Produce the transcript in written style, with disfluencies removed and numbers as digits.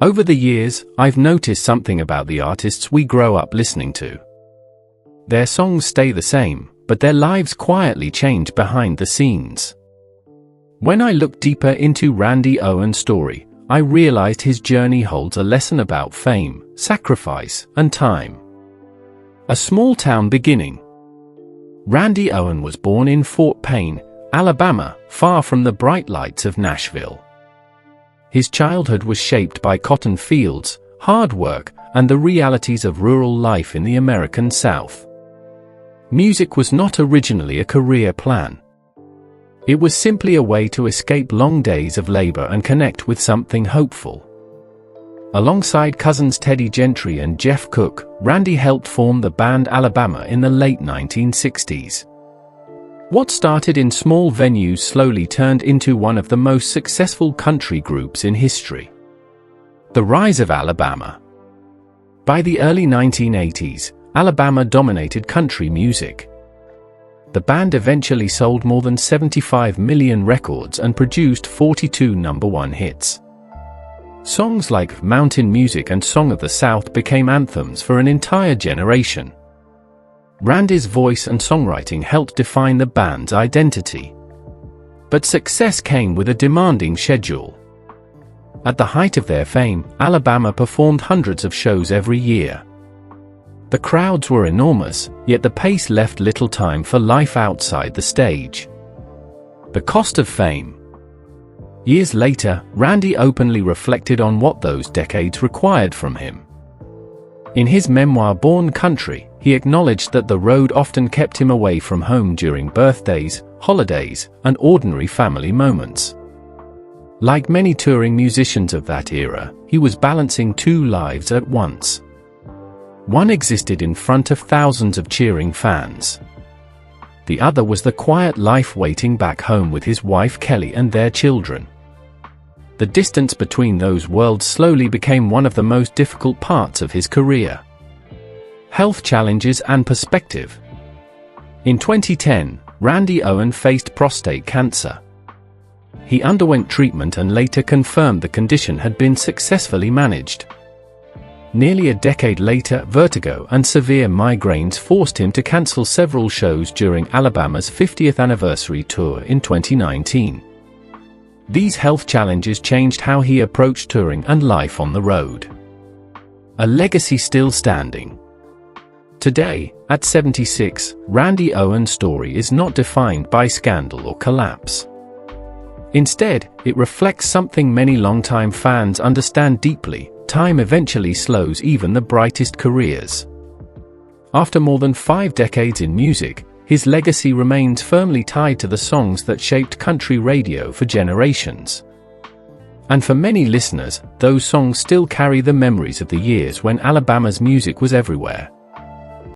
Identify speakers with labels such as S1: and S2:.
S1: Over the years, I've noticed something about the artists we grow up listening to. Their songs stay the same, but their lives quietly change behind the scenes. When I looked deeper into Randy Owen's story, I realized his journey holds a lesson about fame, sacrifice, and time. A small town beginning. Randy Owen was born in Fort Payne, Alabama, far from the bright lights of Nashville. His childhood was shaped by cotton fields, hard work, and the realities of rural life in the American South. Music was not originally a career plan. It was simply a way to escape long days of labor and connect with something hopeful. Alongside cousins Teddy Gentry and Jeff Cook, Randy helped form the band Alabama in the late 1960s. What started in small venues slowly turned into one of the most successful country groups in history. The rise of Alabama. By the early 1980s, Alabama dominated country music. The band eventually sold more than 75 million records and produced 42 #1 hits. Songs like Mountain Music and Song of the South became anthems for an entire generation. Randy's voice and songwriting helped define the band's identity. But success came with a demanding schedule. At the height of their fame, Alabama performed hundreds of shows every year. The crowds were enormous, yet the pace left little time for life outside the stage. The cost of fame. Years later, Randy openly reflected on what those decades required from him. In his memoir Born Country, he acknowledged that the road often kept him away from home during birthdays, holidays, and ordinary family moments. Like many touring musicians of that era, he was balancing two lives at once. One existed in front of thousands of cheering fans. The other was the quiet life waiting back home with his wife Kelly and their children. The distance between those worlds slowly became one of the most difficult parts of his career. Health challenges and perspective. In 2010, Randy Owen faced prostate cancer. He underwent treatment and later confirmed the condition had been successfully managed. Nearly a decade later, vertigo and severe migraines forced him to cancel several shows during Alabama's 50th anniversary tour in 2019. These health challenges changed how he approached touring and life on the road. A legacy still standing. Today, at 76, Randy Owen's story is not defined by scandal or collapse. Instead, it reflects something many longtime fans understand deeply: time eventually slows even the brightest careers. After more than 5 decades in music, his legacy remains firmly tied to the songs that shaped country radio for generations. And for many listeners, those songs still carry the memories of the years when Alabama's music was everywhere.